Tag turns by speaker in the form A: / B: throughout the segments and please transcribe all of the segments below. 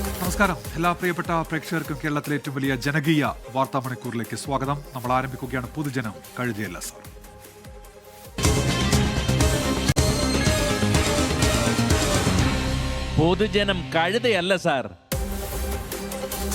A: നമസ്കാരം. എല്ലാ പ്രിയപ്പെട്ട പ്രേക്ഷകർക്കും കേരളത്തിലെ ഏറ്റവും വലിയ ജനകീയ വാർത്താ മണിക്കൂറിലേക്ക് സ്വാഗതം. നമ്മൾ ആരംഭിക്കുകയാണ് പൊതുജനം കഴുതിയല്ല സാർ.
B: പൊതുജനം കഴുതയല്ല സാർ.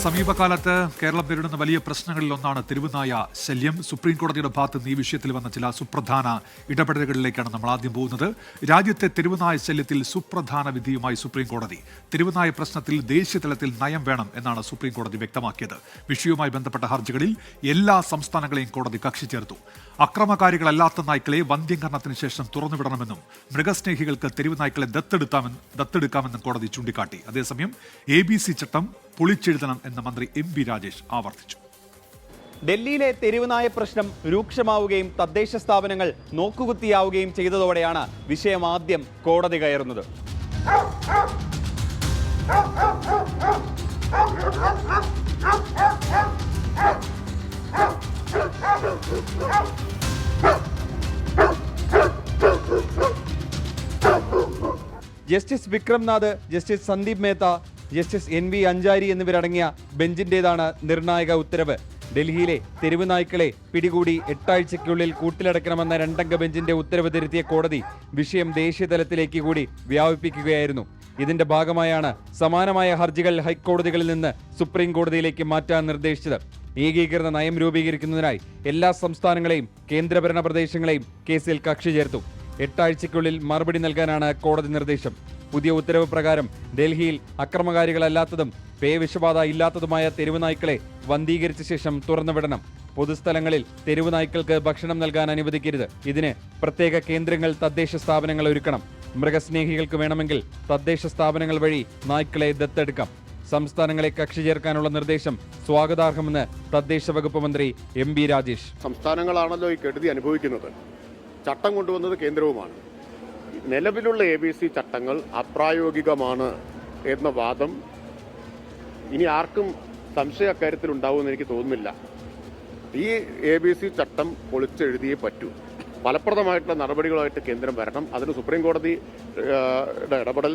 A: സമീപകാലത്ത് കേരളം നേരിടുന്ന വലിയ പ്രശ്നങ്ങളിൽ ഒന്നാണ് തെരുവുനായ ശല്യം. സുപ്രീം കോടതിയുടെ ഭാഗത്ത് നിന്ന് ഈ വിഷയത്തിൽ വന്ന ചില സുപ്രധാന ഇടപെടലുകളിലേക്കാണ് നമ്മൾ ആദ്യം പോകുന്നത്. രാജ്യത്തെ തെരുവുനായ ശല്യത്തിൽ സുപ്രധാന വിധിയുമായി സുപ്രീം കോടതി. തെരുവുനായ പ്രശ്നത്തിൽ ദേശീയ തലത്തിൽ നയം വേണം എന്നാണ് സുപ്രീം കോടതി വ്യക്തമാക്കിയത്. വിഷയവുമായി ബന്ധപ്പെട്ട ഹർജികളിൽ എല്ലാ സംസ്ഥാനങ്ങളെയും കോടതി കക്ഷി ചേർത്തു. അക്രമകാരികളല്ലാത്ത നായ്ക്കളെ വന്ധ്യംകരണത്തിന് ശേഷം തുറന്നുവിടണമെന്നും മൃഗസ്നേഹികൾക്ക് തെരുവ് നായ്ക്കളെ ദത്തെടുക്കാമെന്നും കോടതി ചൂണ്ടിക്കാട്ടി. അതേസമയം ABC ചട്ടം പൊളിച്ചെഴുതണം എന്ന് മന്ത്രി MP രാജേഷ് ആവർത്തിച്ചു.
C: ഡൽഹിയിലെ തെരുവുനായ പ്രശ്നം രൂക്ഷമാവുകയും തദ്ദേശ സ്ഥാപനങ്ങൾ നോക്കുകുത്തിയാവുകയും ചെയ്തതോടെയാണ് വിഷയം ആദ്യം കോടതി കയറുന്നത്. Justice Vikramnath, justice Sandeep Mehta, justice NV അഞ്ചാരി എന്നിവരടങ്ങിയ ബെഞ്ചിന്റേതാണ് നിർണായക ഉത്തരവ്. ഡൽഹിയിലെ തെരുവ് നായ്ക്കളെ പിടികൂടി 8 ആഴ്ചയ്ക്കുള്ളിൽ കൂട്ടിലടക്കണമെന്ന 2 അംഗ ബെഞ്ചിന്റെ ഉത്തരവ് തിരുത്തിയ കോടതി വിഷയം ദേശീയ തലത്തിലേക്ക് കൂടി വ്യാപിപ്പിക്കുകയായിരുന്നു. ഇതിന്റെ ഭാഗമായാണ് സമാനമായ ഹർജികൾ ഹൈക്കോടതികളിൽ നിന്ന് സുപ്രീം കോടതിയിലേക്ക് മാറ്റാൻ നിർദ്ദേശിച്ചത്. ഏകീകൃത നയം രൂപീകരിക്കുന്നതിനായി എല്ലാ സംസ്ഥാനങ്ങളെയും കേന്ദ്രഭരണ പ്രദേശങ്ങളെയും കേസിൽ കക്ഷി ചേർത്തു. 8 ആഴ്ചയ്ക്കുള്ളിൽ മറുപടി നൽകാനാണ് കോടതി നിർദ്ദേശം. പുതിയ ഉത്തരവ് പ്രകാരം ഡൽഹിയിൽ അക്രമകാരികളല്ലാത്തതും പേവിഷബാധ ഇല്ലാത്തതുമായ തെരുവ് നായ്ക്കളെ വന്ധീകരിച്ച ശേഷം തുറന്നുവിടണം. പൊതുസ്ഥലങ്ങളിൽ തെരുവ് നായ്ക്കൾക്ക് ഭക്ഷണം നൽകാൻ അനുവദിക്കരുത്. ഇതിന് പ്രത്യേക കേന്ദ്രങ്ങൾ തദ്ദേശ സ്ഥാപനങ്ങൾ ഒരുക്കണം. മൃഗസ്നേഹികൾക്ക് വേണമെങ്കിൽ തദ്ദേശ സ്ഥാപനങ്ങൾ വഴി നായ്ക്കളെ ദത്തെടുക്കാം. സംസ്ഥാനങ്ങളെ കക്ഷി ചേർക്കാനുള്ള നിർദ്ദേശം സ്വാഗതാർഹമെന്ന് തദ്ദേശ വകുപ്പ് മന്ത്രി MP രാജേഷ്.
D: സംസ്ഥാനങ്ങളാണല്ലോ ഈ കെടുതി അനുഭവിക്കുന്നത്. ചട്ടം കൊണ്ടുവന്നത് കേന്ദ്രവുമാണ്. നിലവിലുള്ള ABC ചട്ടങ്ങൾ അപ്രായോഗികമാണ് എന്ന വാദം ഇനി ആർക്കും സംശയ അക്കാര്യത്തിൽ ഉണ്ടാവുമെന്ന് എനിക്ക് തോന്നുന്നില്ല. ഈ ABC ചട്ടം പൊളിച്ചെഴുതിയേ പറ്റൂ. ഫലപ്രദമായിട്ടുള്ള നടപടികളുമായിട്ട് കേന്ദ്രം വരണം. അതിന് സുപ്രീം കോടതിയുടെ ഇടപെടൽ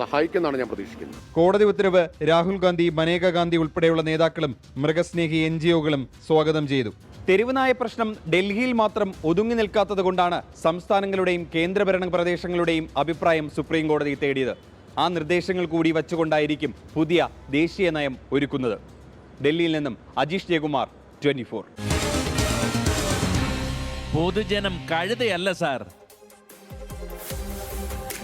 D: സഹായിക്കുമെന്നാണ് ഞാൻ പ്രതീക്ഷിക്കുന്നത്.
C: കോടതി ഉത്തരവ് രാഹുൽ ഗാന്ധി, മനേക ഗാന്ധി ഉൾപ്പെടെയുള്ള നേതാക്കളും മൃഗസ്നേഹി NGOകളും സ്വാഗതം ചെയ്തു. തെരുവുനായ പ്രശ്നം ഡൽഹിയിൽ മാത്രം ഒതുങ്ങി നിൽക്കാത്തത് കൊണ്ടാണ് സംസ്ഥാനങ്ങളുടെയും കേന്ദ്രഭരണ പ്രദേശങ്ങളുടെയും അഭിപ്രായം സുപ്രീം കോടതി തേടിയത്. ആ നിർദ്ദേശങ്ങൾ കൂടി വച്ചുകൊണ്ടായിരിക്കും പുതിയ ദേശീയ നയം ഒരുക്കുന്നത്. ഡൽഹിയിൽ നിന്നും അജീഷ് ജയകുമാർ, 24.
B: പൊതുജനം കഴുതയല്ല സാർ.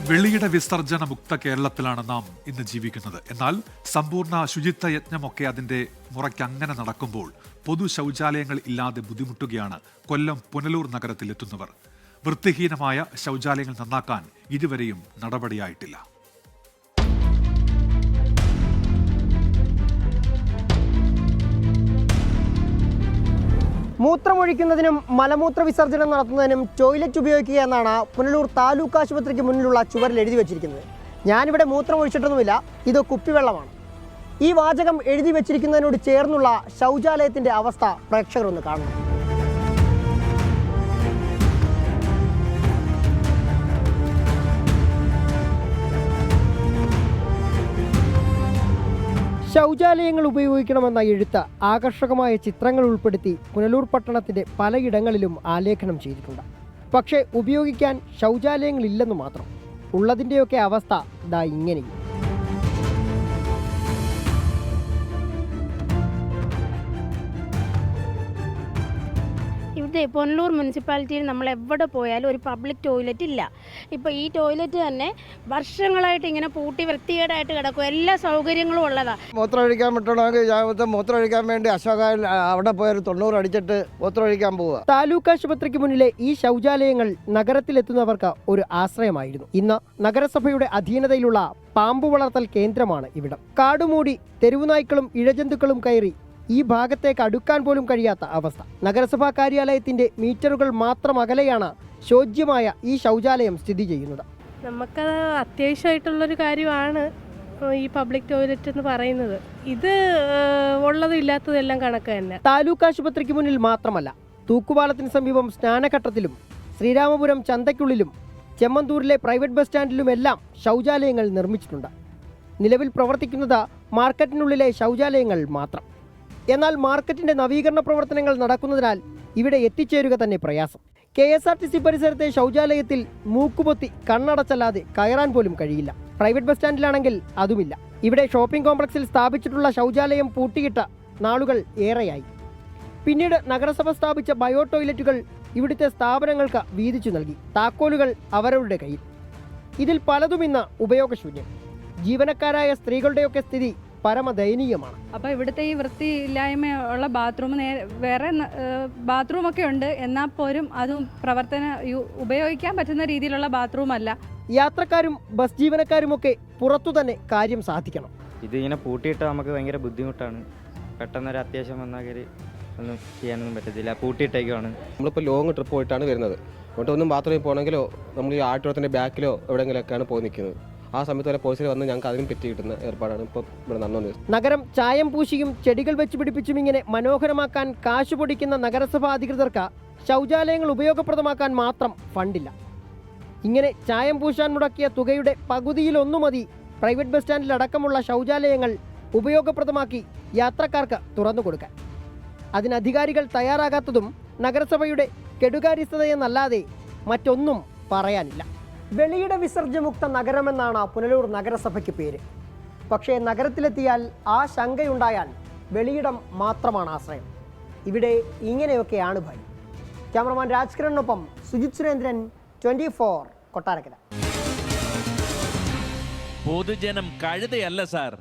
A: വെളിയുടെ വിസർജന മുക്ത കേരളത്തിലാണ് നാം ഇന്ന് ജീവിക്കുന്നത്. എന്നാൽ സമ്പൂർണ്ണ ശുചിത്വ യജ്ഞമൊക്കെ അതിന്റെ മുറയ്ക്ക് അങ്ങനെ നടക്കുമ്പോൾ പൊതു ശൗചാലയങ്ങൾ ഇല്ലാതെ ബുദ്ധിമുട്ടുകയാണ് കൊല്ലം പുനലൂർ നഗരത്തിലെത്തുന്നവർ. വൃത്തിഹീനമായ ശൗചാലയങ്ങൾ നന്നാക്കാൻ ഇതുവരെയും നടപടിയായിട്ടില്ല.
E: മൂത്രമൊഴിക്കുന്നതിനും മലമൂത്ര വിസർജനം നടത്തുന്നതിനും ടോയ്ലറ്റ് ഉപയോഗിക്കുക എന്നാണ് പുനലൂർ താലൂക്ക് ആശുപത്രിക്ക് മുന്നിലുള്ള ചുവരിൽ എഴുതി വെച്ചിരിക്കുന്നത്. ഞാനിവിടെ മൂത്രമൊഴിച്ചിട്ടൊന്നുമില്ല, ഇത് കുപ്പിവെള്ളമാണ്. ഈ വാചകം എഴുതി വെച്ചിരിക്കുന്നതിനോട് ചേർന്നുള്ള ശൗചാലയത്തിൻ്റെ അവസ്ഥ പ്രേക്ഷകർ ഒന്ന് കാണണം. ശൗചാലയങ്ങൾ ഉപയോഗിക്കണമെന്ന എഴുത്ത് ആകർഷകമായ ചിത്രങ്ങൾ ഉൾപ്പെടുത്തി പുനലൂർ പട്ടണത്തിൻ്റെ പലയിടങ്ങളിലും ആലേഖനം ചെയ്തിട്ടുണ്ട്. പക്ഷേ ഉപയോഗിക്കാൻ ശൗചാലയങ്ങളില്ലെന്ന് മാത്രം. ഉള്ളതിൻ്റെയൊക്കെ അവസ്ഥ ദാ ഇങ്ങനെയും.
F: ഇവിടെ പുനലൂർ മുനിസിപ്പാലിറ്റിയിൽ നമ്മൾ എവിടെ പോയാലും ഒരു പബ്ലിക് ടോയ്ലറ്റ് ഇല്ല. ഇപ്പോൾ ഈ ടോയ്ലറ്റ് തന്നെ വർഷങ്ങളായിട്ട് ഇങ്ങനെ പൂട്ടി വൃത്തികേടായിട്ട് കിടക്കും. എല്ലാ സൗകര്യങ്ങളും ഉള്ളതാണ്.
G: മൂത്രമൊഴിക്കാൻ പറ്റണമെങ്കിൽ മൂത്രമൊഴിക്കാൻ വേണ്ടി അശോക അവിടെ പോയൊരു 90 അടിച്ചിട്ട് മൂത്രമൊഴിക്കാൻ പോവുക.
E: താലൂക്ക് ആശുപത്രിക്ക് മുന്നിലെ ഈ ശൗചാലയങ്ങൾ നഗരത്തിലെത്തുന്നവർക്ക് ഒരു ആശ്രയമായിരുന്നു. ഇന്ന് നഗരസഭയുടെ അധീനതയിലുള്ള പാമ്പ് വളർത്തൽ കേന്ദ്രമാണ് ഇവിടം. കാടുമൂടി തെരുവുനായ്ക്കളും ഇഴജന്തുക്കളും കയറി ഈ ഭാഗത്തേക്ക് അടുക്കാൻ പോലും കഴിയാത്ത അവസ്ഥ. നഗരസഭാ കാര്യാലയത്തിന്റെ മീറ്ററുകൾ മാത്രം അകലെയാണ് ശോച്യമായ ഈ ശൗചാലയം സ്ഥിതി ചെയ്യുന്നത്.
H: നമുക്കത് അത്യാവശ്യമായിട്ടുള്ളൊരു കാര്യമാണ് ഈ പബ്ലിക് ടോയ്ലറ്റ് എന്ന് പറയുന്നത്. ഇത് ഉള്ളതും ഇല്ലാത്തതും എല്ലാം കണക്ക് തന്നെ.
E: താലൂക്ക് ആശുപത്രിക്ക് മുന്നിൽ മാത്രമല്ല, തൂക്കുപാലത്തിന് സമീപം സ്നാനഘട്ടത്തിലും ശ്രീരാമപുരം ചന്തയ്ക്കുള്ളിലും ചെമ്മന്തൂരിലെ പ്രൈവറ്റ് ബസ് സ്റ്റാൻഡിലുമെല്ലാം ശൗചാലയങ്ങൾ നിർമ്മിച്ചിട്ടുണ്ട്. നിലവിൽ പ്രവർത്തിക്കുന്നത് മാർക്കറ്റിനുള്ളിലെ ശൗചാലയങ്ങൾ മാത്രം. എന്നാൽ മാർക്കറ്റിന്റെ നവീകരണ പ്രവർത്തനങ്ങൾ നടക്കുന്നതിനാൽ ഇവിടെ എത്തിച്ചേരുക തന്നെ പ്രയാസം. KSRTC പരിസരത്തെ ശൗചാലയത്തിൽ മൂക്കുപൊത്തി കണ്ണടച്ചല്ലാതെ കയറാൻ പോലും കഴിയില്ല. പ്രൈവറ്റ് ബസ് സ്റ്റാൻഡിലാണെങ്കിൽ അതുമില്ല. ഇവിടെ ഷോപ്പിംഗ് കോംപ്ലക്സിൽ സ്ഥാപിച്ചിട്ടുള്ള ശൗചാലയം പൂട്ടിയിട്ട നാളുകൾ ഏറെയായി. പിന്നീട് നഗരസഭ സ്ഥാപിച്ച ബയോ ടോയ്ലറ്റുകൾ ഇവിടുത്തെ സ്ഥാപനങ്ങൾക്ക് വീതിച്ചു നൽകി. താക്കോലുകൾ അവരവരുടെ കയ്യിൽ. ഇതിൽ പലതും ഇന്ന് ഉപയോഗശൂന്യം. ജീവനക്കാരായ സ്ത്രീകളുടെയൊക്കെ സ്ഥിതി പരമദയനീയമാണ്.
I: അപ്പോൾ ഇവിടുത്തെ ഈ വൃത്തിയില്ലായ്മ ഉള്ള ബാത്റൂം വേറെ ബാത്റൂമൊക്കെ ഉണ്ട്, എന്നാൽ പോലും അതും ഉപയോഗിക്കാൻ പറ്റുന്ന രീതിയിലുള്ള ബാത്റൂം അല്ല.
E: യാത്രക്കാരും ബസ് ജീവനക്കാരുമൊക്കെ പുറത്തു തന്നെ കാര്യം സാധിക്കണം.
J: ഇതിങ്ങനെ പൂട്ടിയിട്ട് നമുക്ക് ഭയങ്കര ബുദ്ധിമുട്ടാണ്. പെട്ടെന്നൊരു അത്യാവശ്യം വന്നാൽ ഒന്നും ചെയ്യാനൊന്നും പറ്റത്തില്ല, പൂട്ടിയിട്ടേക്കുവാണ്.
K: നമ്മളിപ്പോൾ ലോങ് ട്രിപ്പ് പോയിട്ടാണ് വരുന്നത്. അതുകൊണ്ട് ഒന്നും ബാത്റൂമിൽ പോകണമെങ്കിലോ നമ്മൾ ഈ ആട്ടോത്തിൻ്റെ ബാക്കിലോ എവിടെയെങ്കിലുമൊക്കെയാണ് പോയി നിൽക്കുന്നത്. ആ സമയത്ത് വരെ പോലീസിൽ വന്ന് ഞങ്ങൾക്ക് അതിനും പറ്റി കിട്ടുന്ന ഏർപ്പാടാണ് ഇപ്പോൾ ഇവിടെ നടന്നത്.
E: നഗരം ചായം പൂശിയും ചെടികൾ വെച്ച് പിടിപ്പിച്ചും ഇങ്ങനെ മനോഹരമാക്കാൻ കാശു പൊടിക്കുന്ന നഗരസഭാ അധികൃതർക്ക് ശൗചാലയങ്ങൾ ഉപയോഗപ്രദമാക്കാൻ മാത്രം ഫണ്ടില്ല. ഇങ്ങനെ ചായം പൂശാൻ മുടക്കിയ തുകയുടെ പകുതിയിലൊന്നു മതി പ്രൈവറ്റ് ബസ് സ്റ്റാൻഡിൽ അടക്കമുള്ള ശൗചാലയങ്ങൾ ഉപയോഗപ്രദമാക്കി യാത്രക്കാർക്ക് തുറന്നു കൊടുക്കാൻ. അതിന് അധികാരികൾ തയ്യാറാകാത്തതും നഗരസഭയുടെ കെടുകാര്യസ്ഥതയെന്നല്ലാതെ മറ്റൊന്നും പറയാനില്ല. വെളിയിട വിസർജ്യമുക്ത നഗരമെന്നാണ് പുനലൂർ നഗരസഭയ്ക്ക് പേര്. പക്ഷേ നഗരത്തിലെത്തിയാൽ ആ ശങ്കയുണ്ടായാൽ വെളിയിടം മാത്രമാണ് ആശ്രയം. ഇവിടെ ഇങ്ങനെയൊക്കെയാണ് ഭയം. ക്യാമറമാൻ രാജ്കിരണിനൊപ്പം സുജിത് സുരേന്ദ്രൻ, 24 കൊട്ടാരക്കര.
B: പൊതുജനം കഴുതയല്ല സാർ.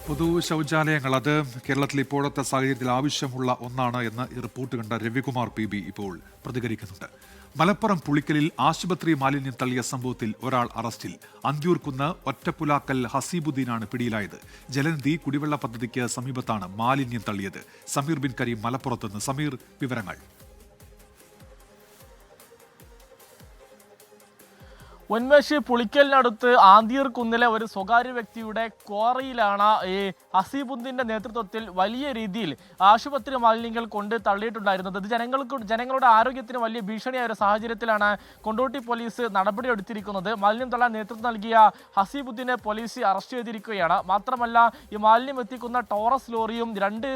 A: പൊതു ശൗചാലയങ്ങൾ അത് കേരളത്തിൽ ഇപ്പോഴത്തെ സാഹചര്യത്തിൽ ആവശ്യമുള്ള ഒന്നാണ് എന്ന് റിപ്പോർട്ട് കണ്ട രവികുമാർ PB ഇപ്പോൾ പ്രതികരിക്കുന്നുണ്ട്. മലപ്പുറം പുളിക്കലിൽ ആശുപത്രി മാലിന്യം തള്ളിയ സംഭവത്തിൽ ഒരാൾ അറസ്റ്റിൽ. അന്തിയൂർക്കുന്ന് ഒറ്റപ്പുലാക്കൽ ഹസീബുദ്ദീനാണ് പിടിയിലായത്. ജലനിധി കുടിവെള്ള പദ്ധതിക്ക് സമീപത്താണ് മാലിന്യം തള്ളിയത്. സമീർ ബിൻ കരീം മലപ്പുറത്തുനിന്ന്. സമീർ, വിവരങ്ങൾ.
L: ഉന്മേഷ്, പുളിക്കലിനടുത്ത് ആന്തിയൂർ കുന്നിലെ ഒരു സ്വകാര്യ വ്യക്തിയുടെ ക്വാറിയിലാണ് ഈ ഹസീബുദ്ദീന്റെ നേതൃത്വത്തിൽ വലിയ രീതിയിൽ ആശുപത്രി മാലിന്യങ്ങൾ കൊണ്ട് തള്ളിയിട്ടുണ്ടായിരുന്നത്. ഇത് ജനങ്ങളുടെ ആരോഗ്യത്തിന് വലിയ ഭീഷണിയായ ഒരു സാഹചര്യത്തിലാണ് കൊണ്ടോട്ടി പോലീസ് നടപടിയെടുത്തിരിക്കുന്നത്. മാലിന്യം തള്ളാൻ നേതൃത്വം നൽകിയ ഹസീബുദ്ദീനെ പോലീസ് അറസ്റ്റ് ചെയ്തിരിക്കുകയാണ്. മാത്രമല്ല, ഈ മാലിന്യം എത്തിക്കുന്ന ടോറസ് ലോറിയും 2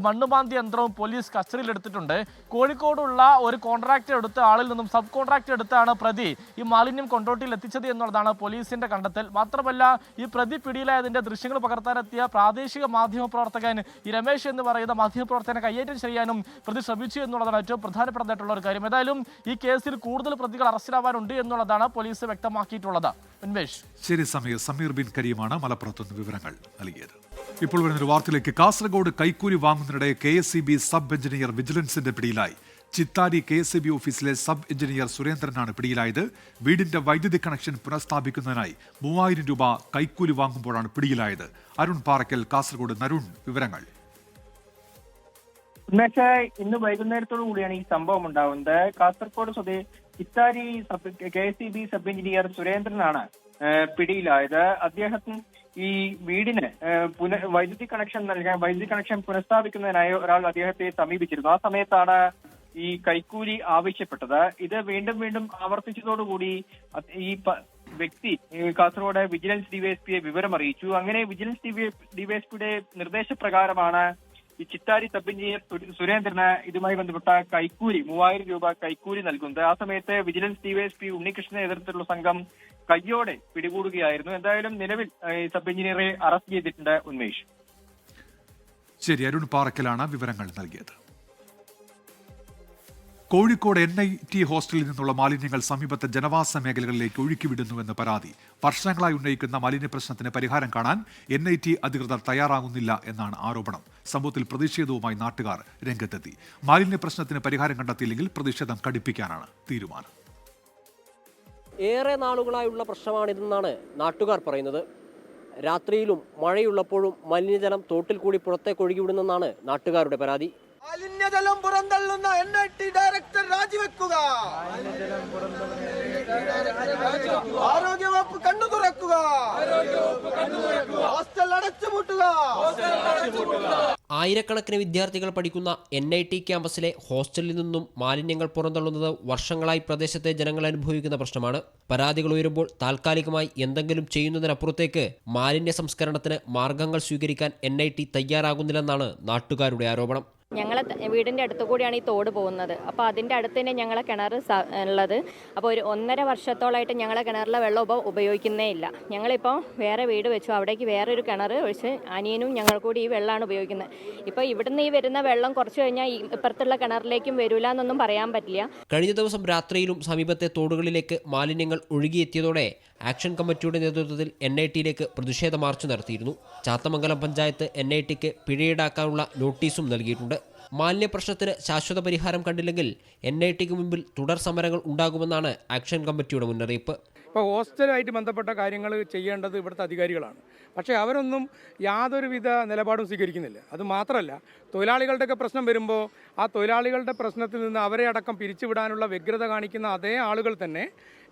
L: മണ്ണുമാന്തി യന്ത്രവും പോലീസ് കസ്റ്റഡിയിലെടുത്തിട്ടുണ്ട്. കോഴിക്കോടുള്ള ഒരു കോൺട്രാക്ടർ എടുത്ത ആളിൽ നിന്നും സബ് കോൺട്രാക്ടർ എടുത്താണ് പ്രതി ഈ മാലിന്യം കൊണ്ടോട്ടിയിൽ എത്തിച്ചത് എന്നുള്ളതാണ് പോലീസിന്റെ കണ്ടെത്തൽ. മാത്രമല്ല, ഈ പ്രതി പിടിയിലായതിന്റെ ദൃശ്യങ്ങൾ പകർത്താനെത്തിയ പ്രാദേശിക മാധ്യമ പ്രവർത്തകൻ ഈ രമേശ് എന്ന് പറയുന്ന മാധ്യമപ്രവർത്തകനെ കയ്യേറ്റം ചെയ്യാനും പ്രതി ശ്രമിച്ചു എന്നുള്ളതാണ് ഏറ്റവും പ്രധാനപ്പെട്ടതായിട്ടുള്ള ഒരു കാര്യം. ഏതായാലും ഈ കേസിൽ കൂടുതൽ പ്രതികൾ അറസ്റ്റിലാവാനുണ്ട് എന്നുള്ളതാണ് പോലീസ് വ്യക്തമാക്കിയിട്ടുള്ളത്. ഉന്മേഷ്.
A: ശരി സമീർ. സമീർ ബിൻ കരീമാണ് മലപ്പുറത്തുനിന്ന് വിവരങ്ങൾ നൽകിയത്. ഇപ്പോൾ വരുന്നൊരു വാർത്തയിലേക്ക്. കാസർഗോഡ് കൈക്കൂലി വാങ്ങുന്നതിനിടെ KSEB സബ് എഞ്ചിനീയർ വിജിലൻസിന്റെ പിടിയിലായി. ചിത്താരി KSEB ഓഫീസിലെ സബ് എഞ്ചിനീയർ സുരേന്ദ്രനാണ് പിടിയിലായത്. വീടിന്റെ വൈദ്യുതി കണക്ഷൻ പുനഃസ്ഥാപിക്കുന്നതിനായി 3000 രൂപ കൈക്കൂലി വാങ്ങുമ്പോഴാണ് പിടിയിലായത്. അരുൺ പാറക്കൽ, കാസർഗോഡ്. നരുൺ, വിവരങ്ങൾ.
M: ഇന്ന് വൈകുന്നേരത്തോടു കൂടിയാണ് ഈ സംഭവം ഉണ്ടാവുന്നത്. കാസർഗോഡ് സ്വദേശി ചിത്താരി KSEB സബ് എഞ്ചിനീയർ സുരേന്ദ്രനാണ് പിടിയിലായത്. അദ്ദേഹത്തിന് ഈ വീടിന് വൈദ്യുതി കണക്ഷൻ പുനഃസ്ഥാപിക്കുന്നതിനായി ഒരാൾ അദ്ദേഹത്തെ സമീപിച്ചിരുന്നു. ആ സമയത്താണ് ഈ കൈക്കൂലി ആവശ്യപ്പെട്ടത്. ഇത് വീണ്ടും ആവർത്തിച്ചതോടുകൂടി ഈ വ്യക്തി കാസർഗോഡ് വിജിലൻസ് DYSPയെ വിവരം അറിയിച്ചു. അങ്ങനെ വിജിലൻസ് DYSPയുടെ നിർദ്ദേശപ്രകാരമാണ് ഈ ചിത്താരി സബ് എഞ്ചിനീയർ സുരേന്ദ്രന് ഇതുമായി ബന്ധപ്പെട്ട കൈക്കൂലി 3000 രൂപ കൈക്കൂലി നൽകുന്നത്. ആ സമയത്ത് വിജിലൻസ് DYSP ഉണ്ണികൃഷ്ണന്റെ നേതൃത്വത്തിലുള്ള സംഘം കയ്യോടെ പിടികൂടുകയായിരുന്നു. എന്തായാലും നിലവിൽ സബ് എഞ്ചിനീയറെ അറസ്റ്റ് ചെയ്തിട്ടുണ്ട്. ഉന്മേഷ്.
A: ശരി, അരുൺ പാറക്കലാണ് വിവരങ്ങൾ നൽകിയത്. കോഴിക്കോട് NIT ഹോസ്റ്റലിൽ നിന്നുള്ള മാലിന്യങ്ങൾ സമീപത്തെ ജനവാസ മേഖലകളിലേക്ക് ഒഴുക്കിവിടുന്നുവെന്ന് പരാതി. വർഷങ്ങളായി ഉന്നയിക്കുന്ന മാലിന്യ പ്രശ്നത്തിന് പരിഹാരം കാണാൻ NIT അധികൃതർ തയ്യാറാകുന്നില്ല എന്നാണ് ആരോപണം. സംഭവത്തിൽ പ്രതിഷേധവുമായി നാട്ടുകാർ രംഗത്തെത്തി. മാലിന്യ പ്രശ്നത്തിന് പരിഹാരം കണ്ടെത്തിയില്ലെങ്കിൽ പ്രതിഷേധം കടുപ്പിക്കാനാണ് തീരുമാനം.
E: ഏറെ നാളുകളായുള്ള പ്രശ്നമാണിതെന്നാണ് നാട്ടുകാർ പറയുന്നത്. രാത്രിയിലും മഴയുള്ളപ്പോഴും മലിനജലം തോട്ടിൽ കൂടി പുറത്തേക്ക് ഒഴുകിവിടുന്നെന്നാണ് നാട്ടുകാരുടെ പരാതി.
G: മാലിന്യജലം പുറന്തള്ളുന്ന NIT ഡയറക്ടർ രാജിവെക്കുക. ആരോഗ്യവകുപ്പ് കണ്ണു തുറക്കുക. ഹോസ്റ്റൽ അടച്ചുപൂട്ടുക.
N: ആയിരക്കണക്കിന് വിദ്യാർത്ഥികൾ പഠിക്കുന്ന NIT ക്യാമ്പസിലെ ഹോസ്റ്റലിൽ നിന്നും മാലിന്യങ്ങൾ പുറന്തള്ളുന്നത് വർഷങ്ങളായി പ്രദേശത്തെ ജനങ്ങൾ അനുഭവിക്കുന്ന പ്രശ്നമാണ്. പരാതികൾ ഉയരുമ്പോൾ താൽക്കാലികമായി എന്തെങ്കിലും ചെയ്യുന്നതിനപ്പുറത്തേക്ക് മാലിന്യ സംസ്കരണത്തിന് മാർഗങ്ങൾ സ്വീകരിക്കാൻ NIT തയ്യാറാകുന്നില്ലെന്നാണ് നാട്ടുകാരുടെ ആരോപണം.
O: ഞങ്ങളെ വീടിൻ്റെ അടുത്തു കൂടിയാണ് ഈ തോട് പോകുന്നത്. അപ്പോൾ അതിൻ്റെ അടുത്ത് തന്നെ ഞങ്ങളെ കിണർ ഉള്ളത്. അപ്പോൾ ഒരു 1.5 വർഷത്തോളമായിട്ട് ഞങ്ങളെ കിണറിലെ വെള്ളം ഉപയോഗിക്കുന്നേ ഇല്ല. ഞങ്ങളിപ്പോൾ വേറെ വീട് വെച്ചു, അവിടേക്ക് വേറൊരു കിണർ ഒഴിച്ച് അനിയനും ഞങ്ങൾ കൂടി ഈ വെള്ളമാണ് ഉപയോഗിക്കുന്നത്. ഇപ്പോൾ ഇവിടുന്ന് ഈ വരുന്ന വെള്ളം കുറച്ച് കഴിഞ്ഞാൽ ഇപ്പുറത്തുള്ള കിണറിലേക്കും വരില്ല എന്നൊന്നും പറയാൻ പറ്റില്ല.
N: കഴിഞ്ഞ ദിവസം രാത്രിയിലും സമീപത്തെ തോടുകളിലേക്ക് മാലിന്യങ്ങൾ ഒഴുകിയെത്തിയതോടെ ആക്ഷൻ കമ്മിറ്റിയുടെ നേതൃത്വത്തിൽ NITയിലേക്ക് പ്രതിഷേധ മാർച്ച് നടത്തിയിരുന്നു. ചാത്തമംഗലം പഞ്ചായത്ത് NITക്ക് പിഴയീടാക്കാനുള്ള നോട്ടീസും നൽകിയിട്ടുണ്ട്. മാലിന്യ പ്രശ്നത്തിന് ശാശ്വത പരിഹാരം കണ്ടില്ലെങ്കിൽ NITക്ക് മുമ്പിൽ തുടർ സമരങ്ങൾ ഉണ്ടാകുമെന്നാണ് ആക്ഷൻ കമ്മിറ്റിയുടെ മുന്നറിയിപ്പ്.
P: ഇപ്പോൾ ഹോസ്റ്റലുമായിട്ട് ബന്ധപ്പെട്ട കാര്യങ്ങൾ ചെയ്യേണ്ടത് ഇവിടുത്തെ അധികാരികളാണ്. പക്ഷേ അവരൊന്നും യാതൊരുവിധ നിലപാടും സ്വീകരിക്കുന്നില്ല. അത് മാത്രമല്ല, തൊഴിലാളികളുടെയൊക്കെ പ്രശ്നം വരുമ്പോൾ ആ തൊഴിലാളികളുടെ പ്രശ്നത്തിൽ നിന്ന് അവരെ അടക്കം പിരിച്ചുവിടാനുള്ള വ്യഗ്രത കാണിക്കുന്ന അതേ ആളുകൾ തന്നെ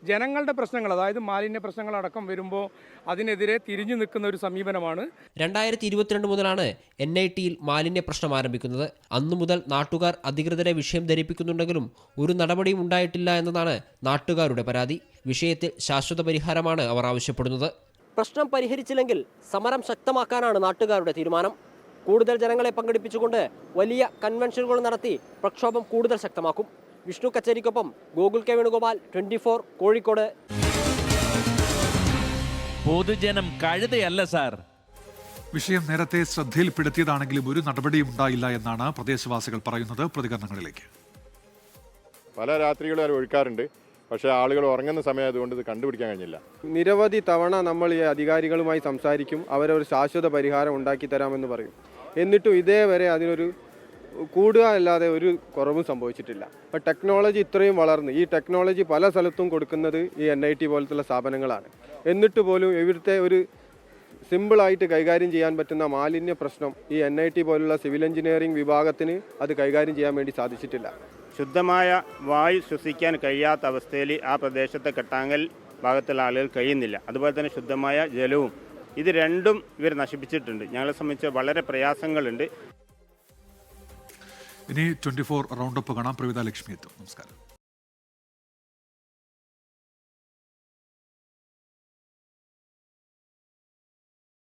P: ജനങ്ങളുടെ പ്രശ്നങ്ങൾ, അതായത് മാലിന്യ പ്രശ്നങ്ങളടക്കം വരുമ്പോൾ അതിനെതിരെ തിരിഞ്ഞു നിൽക്കുന്ന ഒരു സമീപനമാണ്.
N: 2022 മുതലാണ് NITയിൽ മാലിന്യ പ്രശ്നം ആരംഭിക്കുന്നത്. അന്നു മുതൽ നാട്ടുകാർ അധികൃതരെ വിഷയം ധരിപ്പിക്കുന്നുണ്ടെങ്കിലും ഒരു നടപടിയും ഉണ്ടായിട്ടില്ല എന്നതാണ് നാട്ടുകാരുടെ പരാതി. വിഷയത്തിൽ ശാശ്വത പരിഹാരമാണ് അവർ ആവശ്യപ്പെടുന്നത്. പ്രശ്നം പരിഹരിച്ചില്ലെങ്കിൽ സമരം ശക്തമാക്കാനാണ് നാട്ടുകാരുടെ തീരുമാനം. കൂടുതൽ ജനങ്ങളെ പങ്കെടുപ്പിച്ചുകൊണ്ട് വലിയ കൺവെൻഷനുകൾ നടത്തി പ്രക്ഷോഭം കൂടുതൽ ശക്തമാക്കും. വിഷ്ണു കച്ചേരിക്കൊപ്പം ഗോകുൽ കെ വേണുഗോപാൽ, 24 കോഴിക്കോട്.
B: പൊതുജനം കഴുതയല്ല സാർ.
A: വിഷയം നേരത്തെ ശ്രദ്ധയിൽപ്പെടുത്തിയതാണെങ്കിലും ഒരു നടപടിയും ഉണ്ടായില്ല എന്നാണ് പ്രദേശവാസികൾ പറയുന്നത്. പ്രതികരണങ്ങളിലേക്ക്.
Q: പല രാത്രികളും അത് ഒഴുക്കാറുണ്ട്, പക്ഷേ ആളുകൾ ഉറങ്ങുന്ന സമയമായതുകൊണ്ട് ഇത് കണ്ടുപിടിക്കാൻ കഴിഞ്ഞില്ല.
R: നിരവധി തവണ നമ്മൾ ഈ അധികാരികളുമായി സംസാരിക്കും, അവരൊരു ശാശ്വത പരിഹാരം ഉണ്ടാക്കി തരാമെന്ന് പറയും. എന്നിട്ടും ഇതേവരെ അതിനൊരു കൂടുക അല്ലാതെ ഒരു കുറവും സംഭവിച്ചിട്ടില്ല. അപ്പോൾ ടെക്നോളജി ഇത്രയും വളർന്ന് ഈ ടെക്നോളജി പല സ്ഥലത്തും കൊടുക്കുന്നത് ഈ NIT പോലത്തുള്ള സ്ഥാപനങ്ങളാണ്. എന്നിട്ട് പോലും ഇവിടുത്തെ ഒരു സിമ്പിളായിട്ട് കൈകാര്യം ചെയ്യാൻ പറ്റുന്ന മാലിന്യ പ്രശ്നം ഈ NIT പോലുള്ള സിവിൽ എഞ്ചിനീയറിംഗ് വിഭാഗത്തിന് അത് കൈകാര്യം ചെയ്യാൻ വേണ്ടി സാധിച്ചിട്ടില്ല.
S: ശുദ്ധമായ വായു ശ്വസിക്കാൻ കഴിയാത്ത അവസ്ഥയിൽ ആ പ്രദേശത്തെ കെട്ടാങ്ങൽ ഭാഗത്തുള്ള ആളുകൾ കഴിയുന്നില്ല. അതുപോലെ തന്നെ ശുദ്ധമായ ജലവും, ഇത് രണ്ടും ഇവർ നശിപ്പിച്ചിട്ടുണ്ട്. ഞങ്ങളെ സംബന്ധിച്ച് വളരെ പ്രയാസങ്ങളുണ്ട്.
A: ഇനി 24 റൗണ്ടപ്പ് കാണാം. പ്രവിത ലക്ഷ്മി എത്തും. നമസ്കാരം.